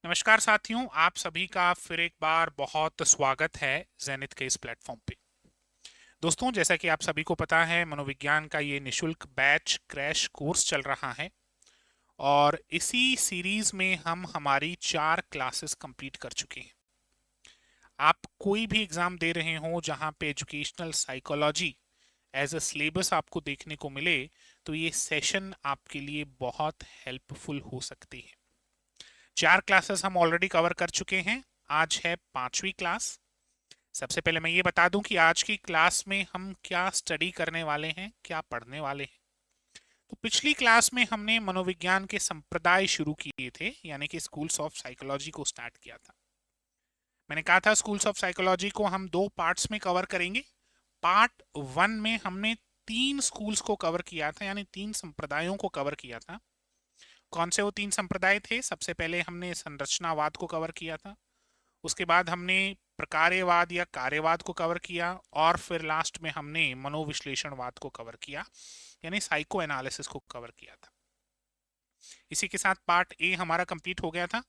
नमस्कार साथियों, आप सभी का फिर एक बार बहुत स्वागत है जेनिथ के इस प्लेटफॉर्म पे। दोस्तों, जैसा कि आप सभी को पता है, मनोविज्ञान का ये निशुल्क बैच क्रैश कोर्स चल रहा है और इसी सीरीज में हम हमारी 4 क्लासेस कंप्लीट कर चुके हैं। आप कोई भी एग्जाम दे रहे हो जहां पे educational psychology as a syllabus आपको देखने को मिले, तो ये सेशन आपके लिए बहुत हेल्पफुल हो सकती है। 4 क्लासेस हम ऑलरेडी कवर कर चुके हैं। आज है 5वीं क्लास। सबसे पहले मैं ये बता दूं कि आज की क्लास में हम क्या स्टडी करने वाले हैं, क्या पढ़ने वाले हैं। तो पिछली क्लास में हमने मनोविज्ञान के संप्रदाय शुरू किए थे, यानी कि स्कूल्स ऑफ साइकोलॉजी को स्टार्ट किया था। मैंने कहा था स्कूल्स ऑफ साइकोलॉजी को हम 2 पार्ट्स में कवर करेंगे। पार्ट 1 में हमने 3 स्कूल्स को कवर किया था, यानी 3 संप्रदायों को कवर किया था। कौन से वो 3 संप्रदाय थे? सबसे पहले हमने संरचनावाद को कवर किया था, उसके बाद हमने प्रकार्यवाद या कार्यवाद को कवर किया, और फिर लास्ट में हमने मनोविश्लेषणवाद को कवर किया, यानी साइको एनालिसिस को कवर किया था। इसी के साथ पार्ट ए हमारा कंप्लीट हो गया था।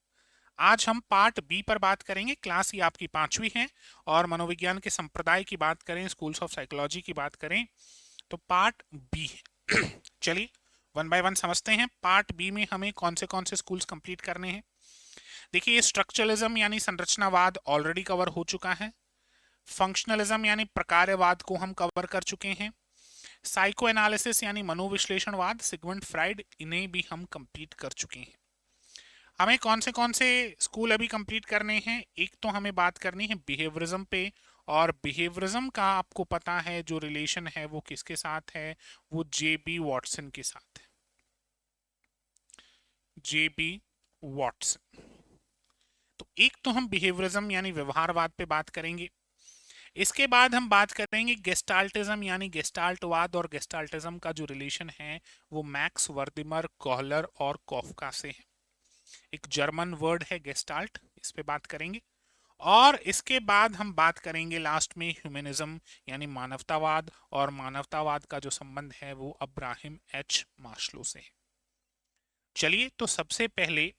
आज हम पार्ट बी पर बात करेंगे। क्लास ही आपकी 5वीं है और मनोविज्ञान के संप्रदाय की बात करें, स्कूल्स ऑफ साइकोलॉजी की बात करें, तो पार्ट बी है। चलिए वन बाय वन समझते हैं। पार्ट बी में हमें कौन से स्कूल्स कंप्लीट करने हैं। देखिए, स्ट्रक्चरलिज्म यानी संरचनावाद ऑलरेडी कवर हो चुका है। फंक्शनलिज्म यानी प्रकारवाद को हम कवर कर चुके हैं। साइको एनालिसिस यानी मनोविश्लेषणवाद, सिगमंड फ्राइड, इन्हें भी हम कंप्लीट कर चुके हैं। हमें कौन से स्कूल अभी कंप्लीट करने हैं? एक तो हमें बात करनी है बिहेवियरिज्म पे, और बिहेवियरिज्म का आपको पता है जो रिलेशन है वो किसके साथ है, वो जेबी वॉटसन के साथ है। जेबी वॉटसन। तो एक तो हम बिहेवियरिज्म यानी व्यवहारवाद पे बात करेंगे। इसके बाद हम बात करेंगे गेस्टाल्टिज्म यानी गेस्टाल्टवाद, और गेस्टाल्टिज्म का जो रिलेशन है वो मैक्स वर्दिमर, कोहलर और कॉफका से है। एक जर्मन वर्ड है गेस्टाल्ट, इस पे बात करेंगे। और इसके बाद हम बात करेंगे लास्ट में ह्यूमनिज्म यानी मानवतावाद, और मानवतावाद का जो संबंध है वो अब्राहिम एच मास्लो से है। चलिए, तो सबसे पहले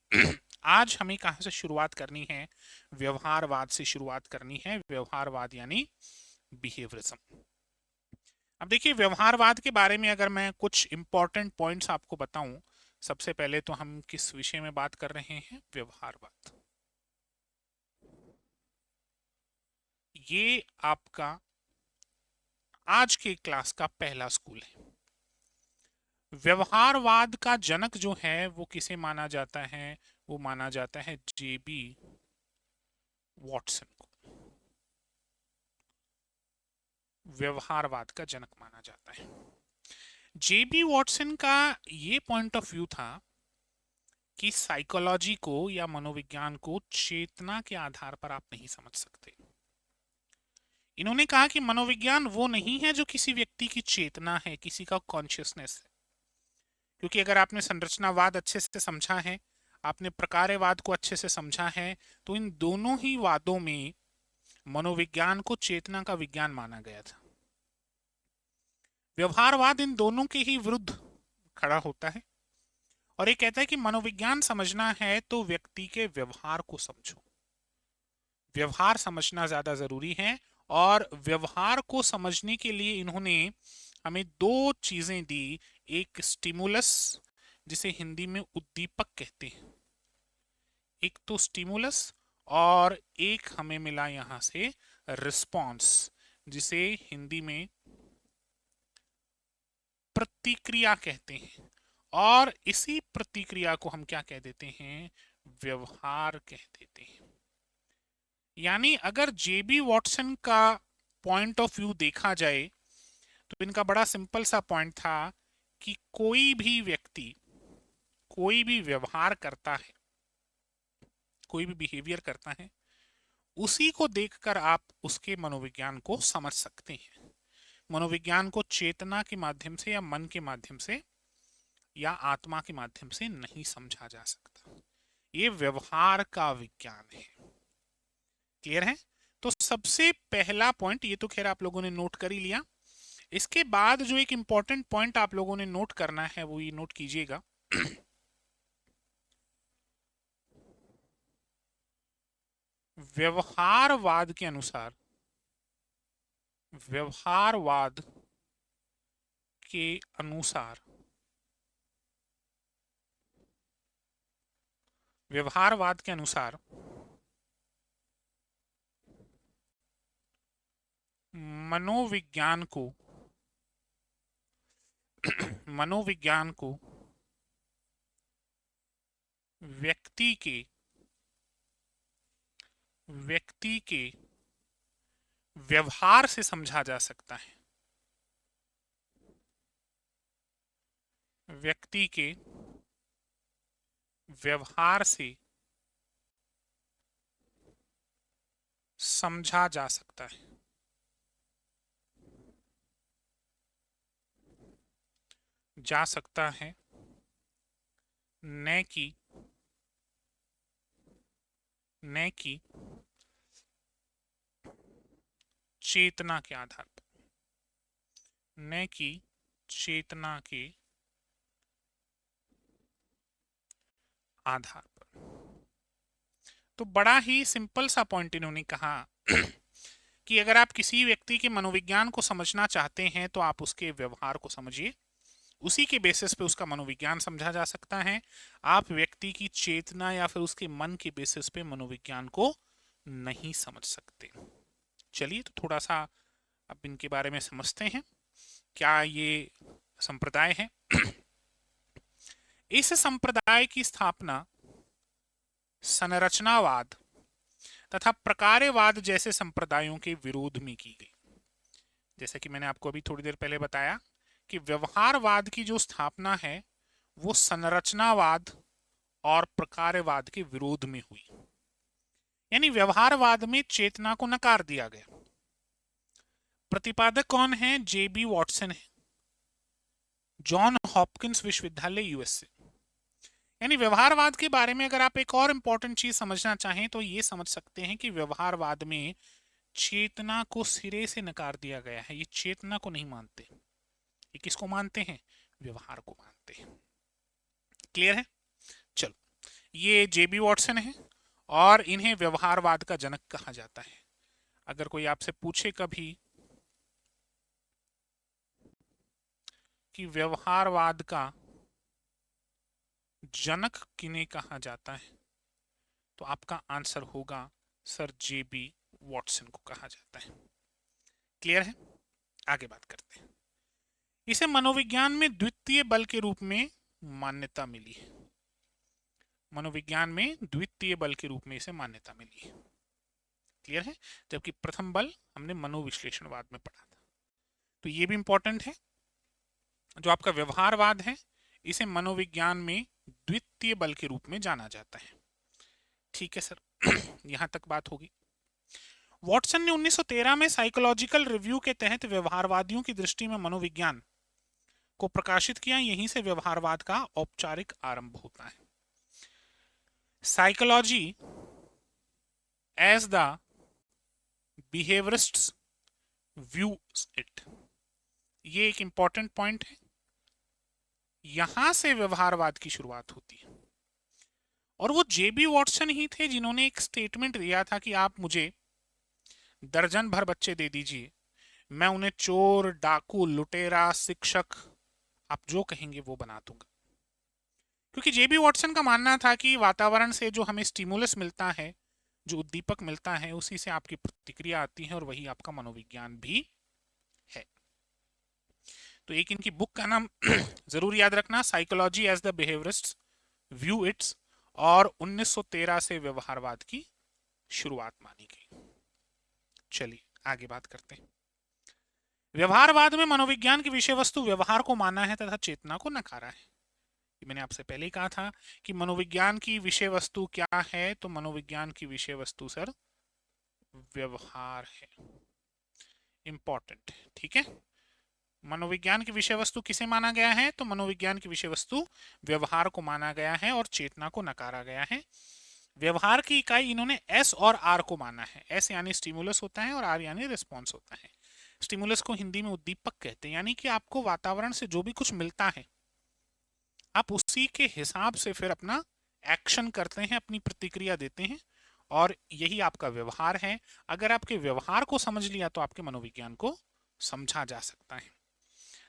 आज हमें कहां से शुरुआत करनी है? व्यवहारवाद से शुरुआत करनी है। व्यवहारवाद यानी बिहेवियरिज्म। अब देखिए, व्यवहारवाद के बारे में अगर मैं कुछ इंपॉर्टेंट पॉइंट्स आपको बताऊं, सबसे पहले तो हम किस विषय में बात कर रहे हैं? व्यवहारवाद। ये आपका आज के क्लास का पहला स्कूल है। व्यवहारवाद का जनक जो है वो किसे माना जाता है? वो माना जाता है जेबी वॉटसन को। व्यवहारवाद का जनक माना जाता है। जेबी वॉटसन का ये पॉइंट ऑफ व्यू था कि साइकोलॉजी को या मनोविज्ञान को चेतना के आधार पर आप नहीं समझ सकते। इन्होंने कहा कि मनोविज्ञान वो नहीं है जो किसी व्यक्ति की चेतना है, किसी का कॉन्शियसनेस है। क्योंकि अगर आपने संरचनावाद अच्छे से समझा है, आपने प्रकारवाद को अच्छे से समझा है, तो इन दोनों ही वादों में मनोविज्ञान को चेतना का विज्ञान माना गया था। व्यवहारवाद इन दोनों के ही विरुद्ध खड़ा होता है और ये कहता है कि मनोविज्ञान समझना है तो व्यक्ति के व्यवहार को समझो। व्यवहार समझना ज्यादा जरूरी है, और व्यवहार को समझने के लिए इन्होंने हमें 2 चीजें दी। एक स्टिमुलस, जिसे हिंदी में उद्दीपक कहते हैं, एक तो स्टिमुलस, और एक हमें मिला यहां से रिस्पॉन्स, जिसे हिंदी में प्रतिक्रिया कहते हैं। और इसी प्रतिक्रिया को हम क्या कह देते हैं? व्यवहार कह देते हैं। यानी अगर जेबी वॉटसन का पॉइंट ऑफ व्यू देखा जाए तो इनका बड़ा सिंपल सा पॉइंट था कि कोई भी व्यक्ति कोई भी व्यवहार करता है, कोई भी बिहेवियर करता है, उसी को देखकर आप उसके मनोविज्ञान को समझ सकते हैं। मनोविज्ञान को चेतना के माध्यम से या मन के माध्यम से या आत्मा के माध्यम से नहीं समझा जा सकता। ये व्यवहार का विज्ञान है। क्लियर है? तो सबसे पहला पॉइंट ये तो खैर आप लोगों ने नोट कर ही लिया। इसके बाद जो एक इंपॉर्टेंट पॉइंट आप लोगों ने नोट करना है वो ये नोट कीजिएगा। व्यवहारवाद के अनुसार, व्यवहारवाद के अनुसार, व्यवहारवाद के अनुसार मनोविज्ञान को मनोविज्ञान को व्यक्ति के व्यवहार से समझा जा सकता है। व्यक्ति के व्यवहार से समझा जा सकता है। जा सकता है, न कि चेतना के आधार पर, न कि चेतना के आधार पर। तो बड़ा ही सिंपल सा पॉइंट इन्होंने कहा कि अगर आप किसी व्यक्ति के मनोविज्ञान को समझना चाहते हैं तो आप उसके व्यवहार को समझिए, उसी के बेसिस पे उसका मनोविज्ञान समझा जा सकता है। आप व्यक्ति की चेतना या फिर उसके मन के बेसिस पे मनोविज्ञान को नहीं समझ सकते। चलिए तो थोड़ा सा अब इनके बारे में समझते हैं, क्या ये संप्रदाय है। इस संप्रदाय की स्थापना संरचनावाद तथा प्रकार्यवाद जैसे संप्रदायों के विरोध में की गई। जैसे कि मैंने आपको अभी थोड़ी देर पहले बताया कि व्यवहारवाद की जो स्थापना है वो संरचनावाद और प्रकार्यवाद के विरोध में हुई। यानी व्यवहारवाद में चेतना को नकार दिया गया। प्रतिपादक कौन है? जेबी वॉटसन है, जॉन हॉपकिंस विश्वविद्यालय यूएसए। यानी व्यवहारवाद के बारे में अगर आप एक और इंपॉर्टेंट चीज समझना चाहें तो ये समझ सकते हैं कि व्यवहारवाद में चेतना को सिरे से नकार दिया गया है। ये चेतना को नहीं मानते, ये किसको मानते हैं? व्यवहार को मानते हैं। क्लियर है? चलो, ये जेबी वॉटसन है और इन्हें व्यवहारवाद का जनक कहा जाता है। अगर कोई आपसे पूछे कभी कि व्यवहारवाद का जनक किन्हें कहा जाता है तो आपका आंसर होगा सर जेबी वॉटसन को कहा जाता है। क्लियर है? आगे बात करते हैं। इसे मनोविज्ञान में द्वितीय बल के रूप में मान्यता मिली है। मनोविज्ञान में द्वितीय बल के रूप में इसे मान्यता मिली है। क्लियर है? जबकि प्रथम बल हमने मनोविश्लेषणवाद में पढ़ा था। तो ये भी इंपॉर्टेंट है। जो आपका व्यवहारवाद है इसे मनोविज्ञान में द्वितीय बल के रूप में जाना जाता है। ठीक है सर, यहां तक बात होगी। वॉटसन ने 1913 में साइकोलॉजिकल रिव्यू के तहत व्यवहारवादियों की दृष्टि में मनोविज्ञान को प्रकाशित किया। यहीं से व्यवहारवाद का औपचारिक आरंभ होता है। Psychology as the behaviourists view it, ये एक इंपॉर्टेंट पॉइंट है। यहां से व्यवहारवाद की शुरुआत होती है और वो जेबी वॉटसन ही थे जिन्होंने एक स्टेटमेंट दिया था कि आप मुझे दर्जन भर बच्चे दे दीजिए, मैं उन्हें चोर, डाकू, लुटेरा, शिक्षक, आप जो कहेंगे वो बना दूंगा। क्योंकि जेबी वॉटसन का मानना था कि वातावरण से जो हमें स्टिमुलस मिलता है, जो उद्दीपक मिलता है, उसी से आपकी प्रतिक्रिया आती है और वही आपका मनोविज्ञान भी है। तो एक इनकी बुक का नाम जरूर याद रखना, psychology as the behaviourists view it's, और 1913 से व्यवहारवाद की शुरुआत मानी गई। चलिए आगे बात करते हैं। व्यवहारवाद में मनोविज्ञान की विषय वस्तु व्यवहार को माना है तथा चेतना को नकारा है। मैंने आपसे पहले ही कहा था कि मनोविज्ञान की विषय वस्तु क्या है, तो मनोविज्ञान की विषय वस्तु सर व्यवहार है। इंपॉर्टेंट, ठीक है। मनोविज्ञान की विषय वस्तु किसे माना गया है? तो मनोविज्ञान की विषय वस्तु व्यवहार को माना गया है और चेतना को नकारा गया है। व्यवहार की इकाई इन्होंने एस और आर को माना है। एस यानी स्टिमुलस होता है और आर यानी रिस्पॉन्स होता है। स्टिमुलस को हिंदी में उद्दीपक कहते हैं, यानी कि आपको वातावरण से जो भी कुछ मिलता है आप उसी के हिसाब से फिर अपना एक्शन करते हैं, अपनी प्रतिक्रिया देते हैं और यही आपका व्यवहार है। अगर आपके व्यवहार को समझ लिया तो आपके मनोविज्ञान को समझा जा सकता है।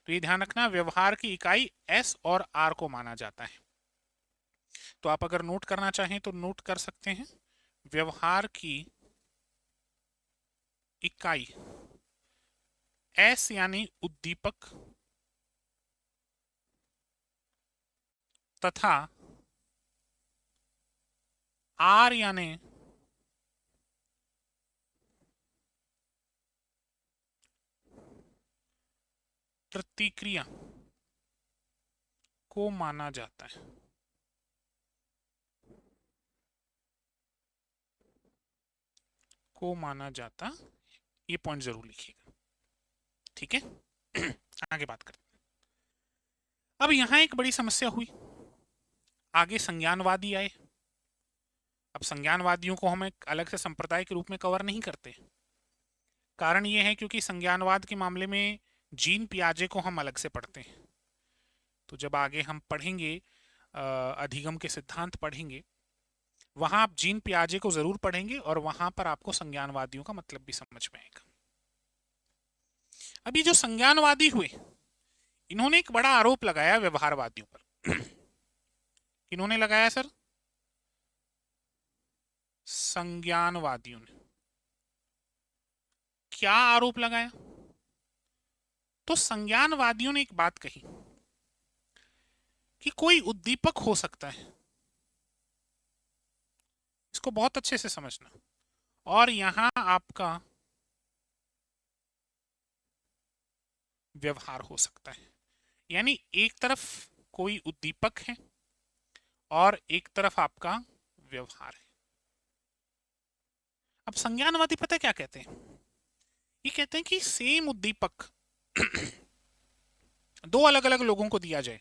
तो ये ध्यान रखना, व्यवहार की इकाई एस और आर को माना जाता है। तो आप अगर नोट करना चाहें तो नोट कर सकते हैं, व्यवहार की इकाई एस यानी उद्दीपक तथा आर यानी प्रतिक्रिया को माना जाता है। को माना जाता, ये पॉइंट जरूर लिखिएगा, ठीक है। आगे बात करते हैं। अब यहां एक बड़ी समस्या हुई, आगे संज्ञानवादी आए। अब संज्ञानवादियों को हम एक अलग से संप्रदाय के रूप में कवर नहीं करते। कारण ये है क्योंकि संज्ञानवाद के मामले में जीन पियाजे को हम अलग से पढ़ते हैं। तो जब आगे हम पढ़ेंगे, अधिगम के सिद्धांत पढ़ेंगे, वहां आप जीन पियाजे को जरूर पढ़ेंगे और वहां पर आपको संज्ञानवादियों का मतलब भी समझ में आएगा। अब ये जो संज्ञानवादी हुए, इन्होंने एक बड़ा आरोप लगाया व्यवहारवादियों पर। किन्होंने लगाया सर? संज्ञानवादियों ने। क्या आरोप लगाया? तो संज्ञानवादियों ने एक बात कही कि कोई उद्दीपक हो सकता है, इसको बहुत अच्छे से समझना, और यहां आपका व्यवहार हो सकता है। यानी एक तरफ कोई उद्दीपक है और एक तरफ आपका व्यवहार है। अब संज्ञानवादी पता क्या कहते हैं? ये कहते हैं कि सेम उद्दीपक दो अलग अलग लोगों को दिया जाए,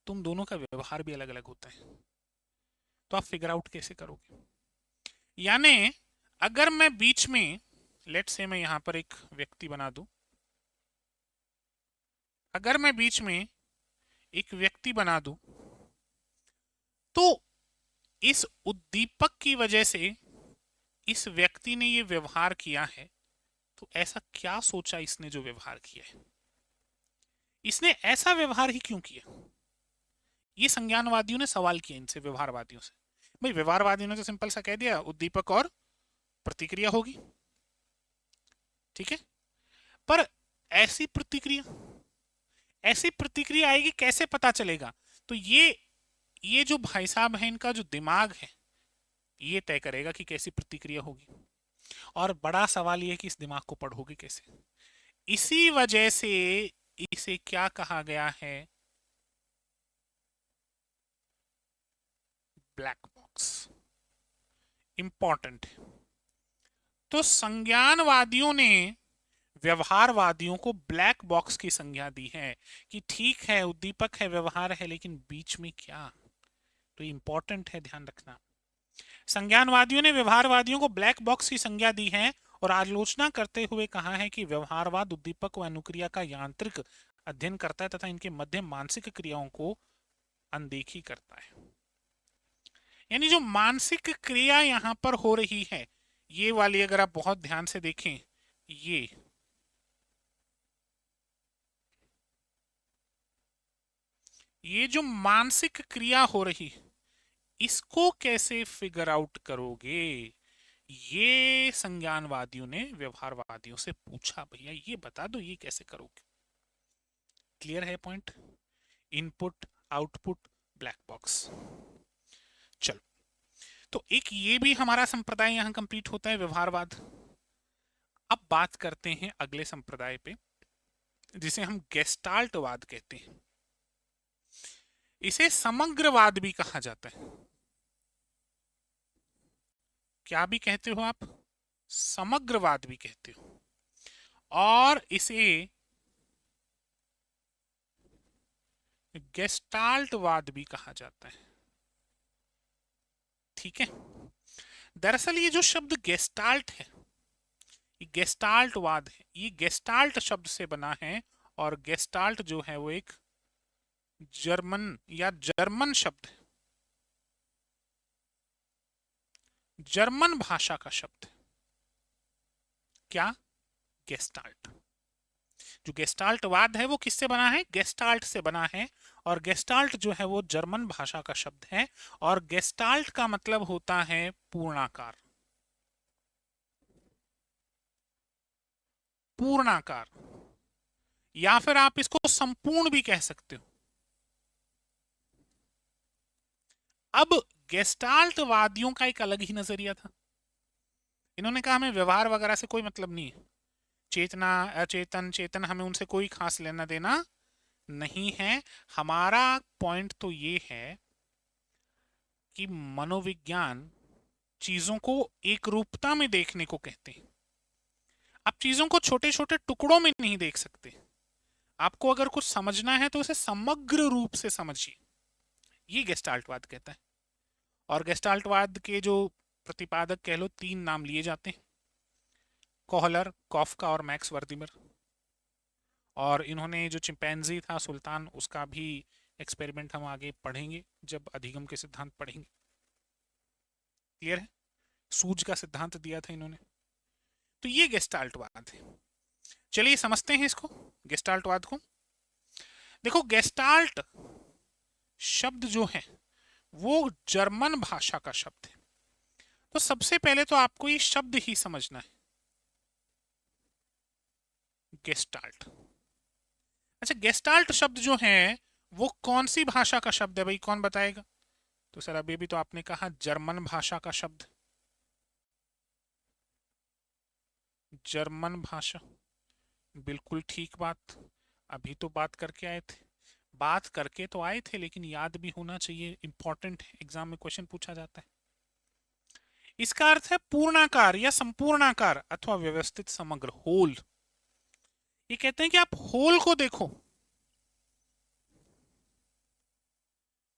तुम दोनों का व्यवहार भी अलग अलग होता है। तो आप फिगर आउट कैसे करोगे? यानी अगर मैं बीच में, लेट से मैं यहां पर एक व्यक्ति बना दूं, अगर मैं बीच में एक व्यक्ति बना दूं, तो इस उद्दीपक की वजह से इस व्यक्ति ने ये व्यवहार किया है। तो ऐसा क्या सोचा इसने जो व्यवहार किया है? इसने ऐसा व्यवहार ही क्यों किया? ये संज्ञानवादियों ने सवाल किया इनसे, व्यवहारवादियों से। भाई व्यवहारवादियों ने तो सिंपल सा कह दिया उद्दीपक और प्रतिक्रिया होगी, ठीक है। पर ऐसी प्रतिक्रिया, ऐसी प्रतिक्रिया आएगी कैसे पता चलेगा? तो ये जो भाई साहब है, इनका जो दिमाग है, ये तय करेगा कि कैसी प्रतिक्रिया होगी। और बड़ा सवाल ये है कि इस दिमाग को पढ़ोगे कैसे? इसी वजह से इसे क्या कहा गया है? Black box. इंपॉर्टेंट है। तो संज्ञानवादियों ने व्यवहारवादियों को ब्लैक बॉक्स की संज्ञा दी है कि ठीक है, उद्दीपक है, व्यवहार है, लेकिन बीच में क्या? तो इंपॉर्टेंट है, ध्यान रखना। संज्ञानवादियों ने व्यवहारवादियों को ब्लैक बॉक्स की संज्ञा दी है और आलोचना करते हुए कहा है कि व्यवहारवाद उद्दीपक व अनुक्रिया का यांत्रिक अध्ययन करता है तथा इनके मध्य मानसिक क्रियाओं को अनदेखी करता है। यानी जो मानसिक क्रिया यहां पर हो रही है, ये वाली अगर आप बहुत ध्यान से देखें, ये जो मानसिक क्रिया हो रही है, इसको कैसे फिगर आउट करोगे? ये संज्ञानवादियों ने व्यवहारवादियों से पूछा, भैया ये बता दो, ये कैसे करोगे? क्लियर है point? Input, output, black box. चलो, तो एक ये भी हमारा संप्रदाय यहां कंप्लीट होता है, व्यवहारवाद। अब बात करते हैं अगले संप्रदाय पे, जिसे हम गेस्टाल्टवाद कहते हैं। इसे समग्रवाद भी कहा जाता है। क्या भी कहते हो आप? समग्रवाद भी कहते हो। और इसे गेस्टाल्टवाद भी कहा जाता है, ठीक है। दरअसल ये जो शब्द गेस्टाल्ट है, ये गेस्टाल्टवाद है, ये गेस्टाल्ट शब्द से बना है। और गेस्टाल्ट जो है वो एक जर्मन शब्द है। जर्मन भाषा का शब्द। क्या? गेस्टाल्ट। जो गेस्टाल्टवाद है वो किससे बना है? गेस्टाल्ट से बना है। और गेस्टाल्ट जो है वो जर्मन भाषा का शब्द है। और गेस्टाल्ट का मतलब होता है पूर्णाकार। पूर्णाकार, या फिर आप इसको संपूर्ण भी कह सकते हो। अब गेस्टाल्टवादियों का एक अलग ही नजरिया था। इन्होंने कहा हमें व्यवहार वगैरह से कोई मतलब नहीं है, चेतना अचेतन चेतन हमें उनसे कोई खास लेना देना नहीं है। हमारा पॉइंट तो ये है कि मनोविज्ञान चीजों को एक रूपता में देखने को कहते हैं। आप चीजों को छोटे छोटे टुकड़ों में नहीं देख सकते। आपको अगर कुछ समझना है तो उसे समग्र रूप से समझिए। ये गेस्टाल्टवाद कहता है। और गेस्टाल्टवाद के जो प्रतिपादक कह लो, तीन नाम लिए जाते हैं, कोहलर, कॉफका और मैक्स वर्दिमर। और इन्होंने जो चिंपैंजी था सुल्तान, उसका भी एक्सपेरिमेंट हम आगे पढ़ेंगे जब अधिगम के सिद्धांत पढ़ेंगे। क्लियर है? सूज का सिद्धांत दिया था इन्होंने। तो ये गेस्टाल्टवाद है। चलिए समझते हैं इसको, गेस्टाल्टवाद को। देखो, गेस्टाल्ट शब्द जो है वो जर्मन भाषा का शब्द है। तो सबसे पहले तो आपको ये शब्द ही समझना है, गेस्टाल्ट। अच्छा, गेस्टाल्ट शब्द जो है वो कौन सी भाषा का शब्द है भाई, कौन बताएगा? तो सर अभी भी तो आपने कहा जर्मन भाषा का शब्द। जर्मन भाषा, बिल्कुल ठीक बात। अभी तो बात करके आए थे। बात करके तो आए थे, लेकिन याद भी होना चाहिए, इंपॉर्टेंट है, एग्जाम में क्वेश्चन पूछा जाता है। इसका अर्थ है पूर्णाकार या संपूर्णाकार अथवा व्यवस्थित समग्र, होल। ये कहते हैं कि आप होल को देखो,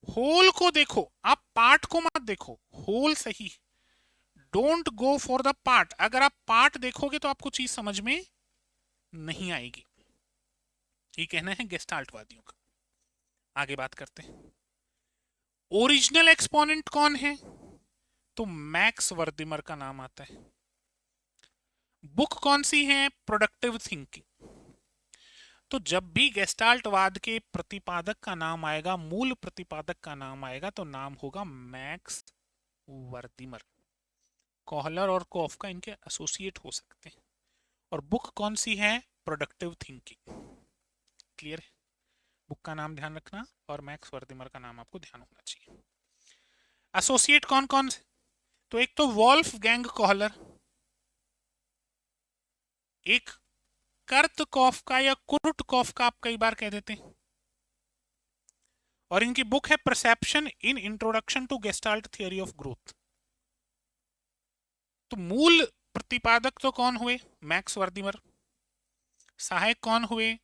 होल को देखो, आप पार्ट को मत देखो। होल सही, don't go for the part. अगर आप पार्ट देखोगे तो आपको चीज समझ में नहीं आएगी। ये कहना है गेस्टाल्टवादियों का। आगे बात करते हैं। ओरिजिनल एक्सपोनेंट कौन है? तो मैक्स वर्दिमर का नाम आता है। बुक कौन सी है? Productive thinking. तो जब भी गेस्टाल्टवाद के प्रतिपादक का नाम आएगा, मूल प्रतिपादक का नाम आएगा, तो नाम होगा मैक्स वर्दिमर। कोहलर और कॉफका इनके एसोसिएट हो सकते हैं। और बुक कौन सी है? Productive thinking. क्लियर है? बुक का नाम ध्यान रखना और मैक्स वर्दिमर का नाम आपको ध्यान होना चाहिए। एसोसिएट कौन कौन से? तो एक तो वॉल्फ गैंग कोहलर, एक कर्त कॉफका या कुर्ट कॉफका आप कई बार कह देते हैं, और इनकी बुक है perception in introduction to Gestalt theory of growth. तो मूल प्रतिपादक तो कौन हुए? Max Wertheimer. सहायक कौन हुए?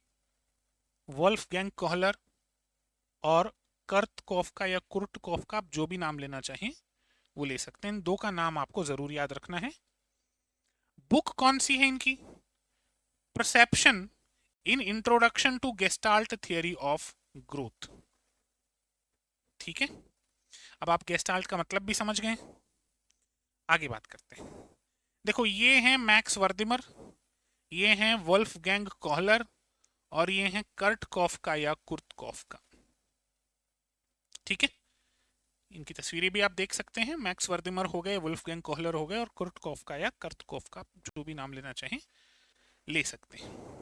वॉल्फ गैंग कोहलर और कर्त कॉफका या कुर्ट कॉफका, आप जो भी नाम लेना चाहें वो ले सकते हैं। इन दो का नाम आपको जरूर याद रखना है। बुक कौन सी है इनकी? Perception in introduction to Gestalt theory of growth. ठीक है, अब आप गेस्टाल्ट का मतलब भी समझ गए। आगे बात करते हैं। देखो, ये हैं मैक्स वर्दिमर, ये हैं वोल्फ गैंग कोहलर, और ये हैं कर्ट कॉफका या कुर्ट कॉफका। ठीक है, इनकी तस्वीरें भी आप देख सकते हैं। मैक्स वर्दिमर हो गए, वुल्फ गैंग कोहलर हो गए, और कुर्ट कॉफका या कर्ट कॉफका, जो भी नाम लेना चाहें ले सकते हैं।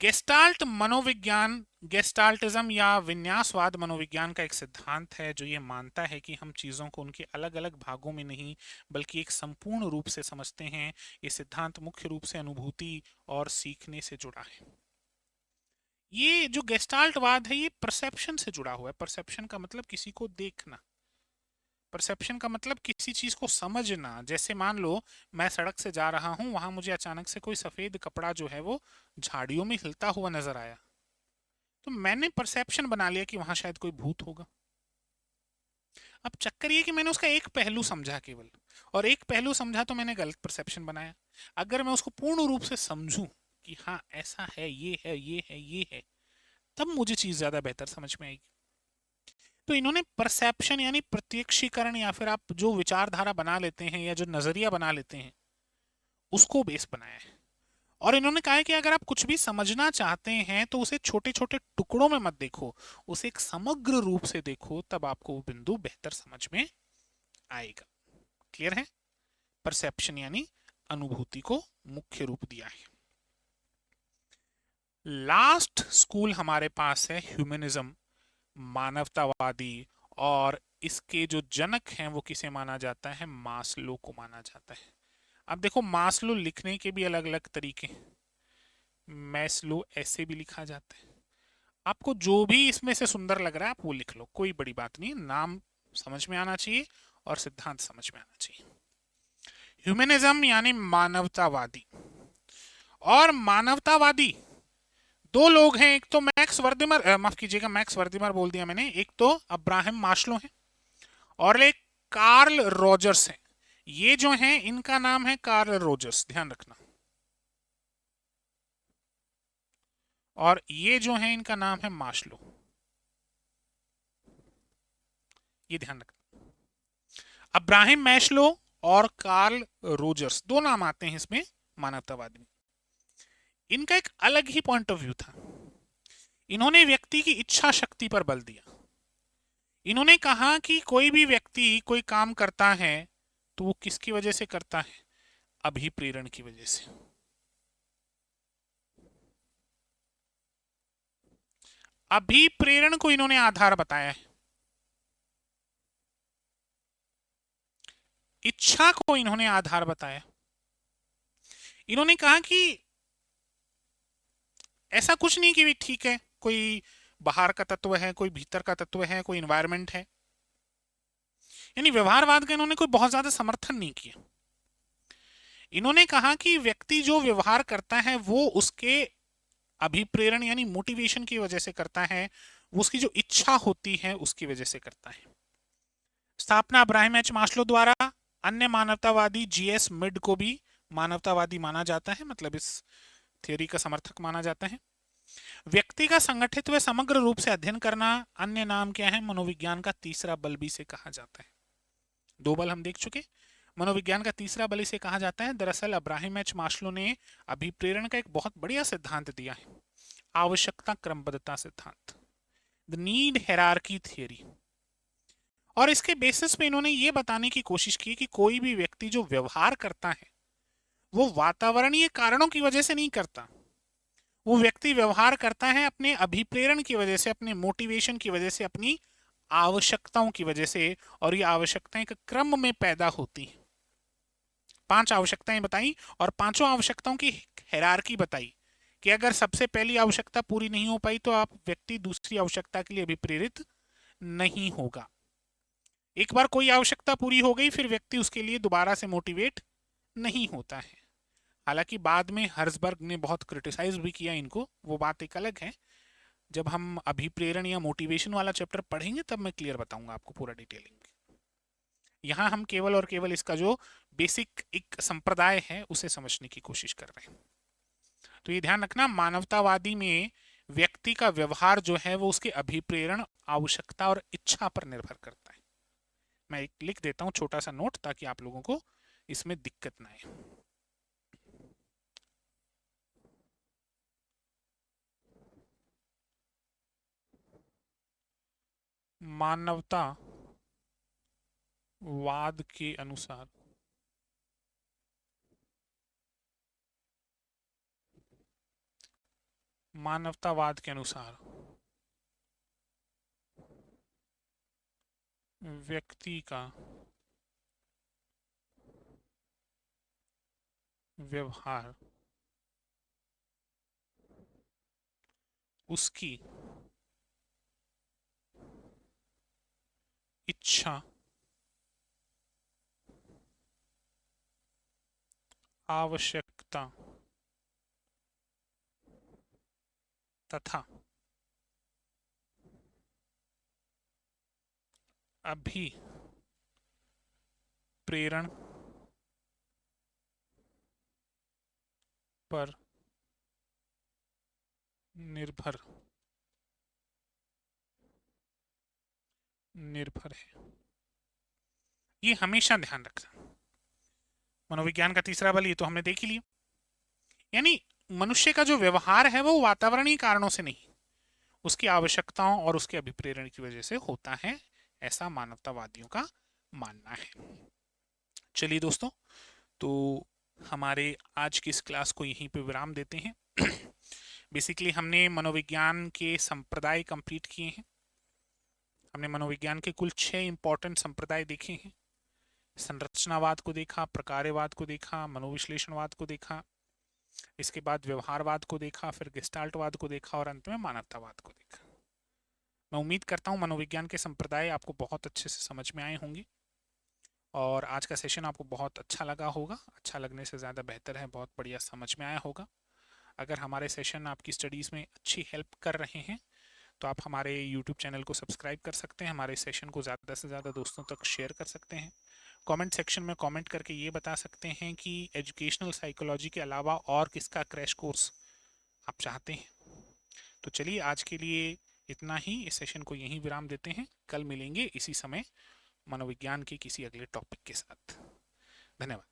गेस्टाल्ट मनोविज्ञान, गेस्टाल्टिज्म या विन्यासवाद मनोविज्ञान का एक सिद्धांत है जो ये मानता है कि हम चीज़ों को उनके अलग अलग भागों में नहीं बल्कि एक संपूर्ण रूप से समझते हैं। ये सिद्धांत मुख्य रूप से अनुभूति और सीखने से जुड़ा है। ये जो गेस्टाल्टवाद है ये परसेप्शन से जुड़ा हुआ है। परसेप्शन का मतलब किसी को देखना, परसेप्शन का मतलब किसी चीज को समझना। जैसे मान लो मैं सड़क से जा रहा हूं, वहां मुझे अचानक से कोई सफेद कपड़ा जो है वो झाड़ियों में हिलता हुआ नजर आया, तो मैंने परसेप्शन बना लिया कि वहां शायद कोई भूत होगा। अब चक्कर ये कि मैंने उसका एक पहलू समझा केवल, और एक पहलू समझा तो मैंने गलत परसेप्शन बनाया। अगर मैं उसको पूर्ण रूप से समझूं कि हाँ ऐसा है, ये है, ये है, ये है, तब मुझे चीज ज्यादा बेहतर समझ में आएगी। तो इन्होंने परसेप्शन यानी प्रत्यक्षीकरण या फिर आप जो विचारधारा बना लेते हैं या जो नजरिया बना लेते हैं उसको बेस बनाया है। और इन्होंने कहा है कि अगर आप कुछ भी समझना चाहते हैं तो उसे छोटे छोटे टुकड़ों में मत देखो, उसे एक समग्र रूप से देखो, तब आपको वो बिंदु बेहतर समझ में आएगा। क्लियर है? परसेप्शन यानी अनुभूति को मुख्य रूप दिया है। लास्ट स्कूल हमारे पास है ह्यूमनिज्म, मानवतावादी, और इसके जो जनक हैं वो किसे माना जाता है? मास्लो को माना जाता है। अब देखो, मास्लो लिखने के भी अलग अलग तरीके, मैस्लो ऐसे भी लिखा जाता है। आपको जो भी इसमें से सुंदर लग रहा है आप वो लिख लो, कोई बड़ी बात नहीं, नाम समझ में आना चाहिए और सिद्धांत समझ में आना चाहिए। ह्यूमनिज्म यानी मानवतावादी, और मानवतावादी दो लोग हैं, एक तो मैक्स वर्दिमर, माफ कीजिएगा मैक्स वर्दिमर बोल दिया मैंने, एक तो अब्राहम मास्लो है और एक कार्ल रॉजर्स है। ये जो हैं इनका नाम है कार्ल रॉजर्स, ध्यान रखना, और ये जो है इनका नाम है मास्लो, ये ध्यान रखना। अब्राहम मैस्लो और कार्ल रोजर्स, दो नाम आते हैं इसमें मानवतावाद में। इनका एक अलग ही पॉइंट ऑफ व्यू था। इन्होंने व्यक्ति की इच्छा शक्ति पर बल दिया। इन्होंने कहा कि कोई भी व्यक्ति कोई काम करता है तो वो किसकी वजह से करता है? अभिप्रेरण की वजह से। अभिप्रेरण को इन्होंने आधार बताया है, इच्छा को इन्होंने आधार बताया। इन्होंने कहा कि ऐसा कुछ नहीं कि भी ठीक है, कोई बाहर का तत्व है, कोई भीतर का तत्व है, कोई इन्वायरमेंट है। यानी व्यवहारवाद का इन्होंने कोई बहुत ज्यादा समर्थन नहीं किया। इन्होंने कहा कि व्यक्ति जो व्यवहार करता है वो उसके अभिप्रेरण यानी मोटिवेशन की वजह से करता है, वो उसकी जो इच्छा होती है उसकी वजह से करता है। स्थापना अब्राहम एच मास्लो द्वारा। अन्य मानवतावादी जीएस मिड को भी मानवतावादी माना जाता है, मतलब इस थियोरी का समर्थक माना जाता है। व्यक्ति का संगठित व समग्र रूप से अध्ययन करना, अन्य नाम क्या है? मनोविज्ञान का तीसरा बल भी इसे कहा जाता है। दो बल हम देख चुके, मनोविज्ञान का तीसरा बल इसे कहा जाता है। दरअसल अब्राहम एच मास्लो ने अभिप्रेरण का एक बहुत बढ़िया सिद्धांत दिया है, आवश्यकता क्रमबद्धता सिद्धांत, द नीड हायरार्की थ्योरी। और इसके बेसिस पे इन्होंने ये बताने की कोशिश की कि कोई भी व्यक्ति जो व्यवहार करता है वो वातावरणीय कारणों की वजह से नहीं करता, वो व्यक्ति व्यवहार करता है अपने अभिप्रेरण की वजह से, अपने मोटिवेशन की वजह से, अपनी आवश्यकताओं की वजह से। और ये आवश्यकताएं एक क्रम में पैदा होती हैं। 5 आवश्यकताएं बताई और पांचों आवश्यकताओं की हायरार्की बताई कि अगर सबसे पहली आवश्यकता पूरी नहीं हो पाई तो आप व्यक्ति दूसरी आवश्यकता के लिए अभिप्रेरित नहीं होगा। एक बार कोई आवश्यकता पूरी हो गई फिर व्यक्ति उसके लिए दोबारा से मोटिवेट नहीं होता है। हालांकि बाद में हर्जबर्ग ने बहुत क्रिटिसाइज भी किया इनको, वो बात एक अलग है। जब हम अभिप्रेरण या मोटिवेशन वाला चैप्टर पढ़ेंगे तब मैं क्लियर बताऊंगा आपको पूरा डिटेलिंग। यहाँ हम केवल और केवल इसका जो बेसिक एक संप्रदाय है उसे समझने की कोशिश कर रहे हैं। तो ये ध्यान रखना, मानवतावादी में व्यक्ति का व्यवहार जो है वो उसके अभिप्रेरण, आवश्यकता और इच्छा पर निर्भर करता है। मैं एक लिख देता हूं छोटा सा नोट ताकि आप लोगों को इसमें दिक्कत ना आए। मानवतावाद के अनुसार मानवतावाद के अनुसार व्यक्ति का व्यवहार उसकी इच्छा, आवश्यकता तथा अभिप्रेरण पर निर्भर निर्भर है, ये हमेशा ध्यान रखना। मनोविज्ञान का तीसरा बल ये तो हमने देख ही लिया, यानी मनुष्य का जो व्यवहार है वो वातावरणीय कारणों से नहीं, उसकी आवश्यकताओं और उसके अभिप्रेरण की वजह से होता है, ऐसा मानवतावादियों का मानना है। चलिए दोस्तों, तो हमारे आज की इस क्लास को यहीं पे विराम देते हैं। बेसिकली हमने मनोविज्ञान के संप्रदाय कंप्लीट किए हैं। हमने मनोविज्ञान के कुल 6 इंपॉर्टेंट संप्रदाय देखे हैं। संरचनावाद को देखा, प्रकार्यवाद को देखा, मनोविश्लेषणवाद को देखा, इसके बाद व्यवहारवाद को देखा, फिर गेस्टाल्टवाद को देखा और अंत में मानवतावाद को देखा। मैं उम्मीद करता हूँ मनोविज्ञान के संप्रदाय आपको बहुत अच्छे से समझ में आए होंगे और आज का सेशन आपको बहुत अच्छा लगा होगा। अच्छा लगने से ज़्यादा बेहतर है, बहुत बढ़िया समझ में आया होगा। अगर हमारे सेशन आपकी स्टडीज़ में अच्छी हेल्प कर रहे हैं तो आप हमारे यूट्यूब चैनल को सब्सक्राइब कर सकते हैं, हमारे सेशन को ज़्यादा से ज़्यादा दोस्तों तक शेयर कर सकते हैं। कमेंट सेक्शन में कमेंट करके ये बता सकते हैं कि एजुकेशनल साइकोलॉजी के अलावा और किसका क्रैश कोर्स आप चाहते हैं। तो चलिए आज के लिए इतना ही, इस सेशन को यहीं विराम देते हैं। कल मिलेंगे इसी समय मनोविज्ञान के किसी अगले टॉपिक के साथ। धन्यवाद।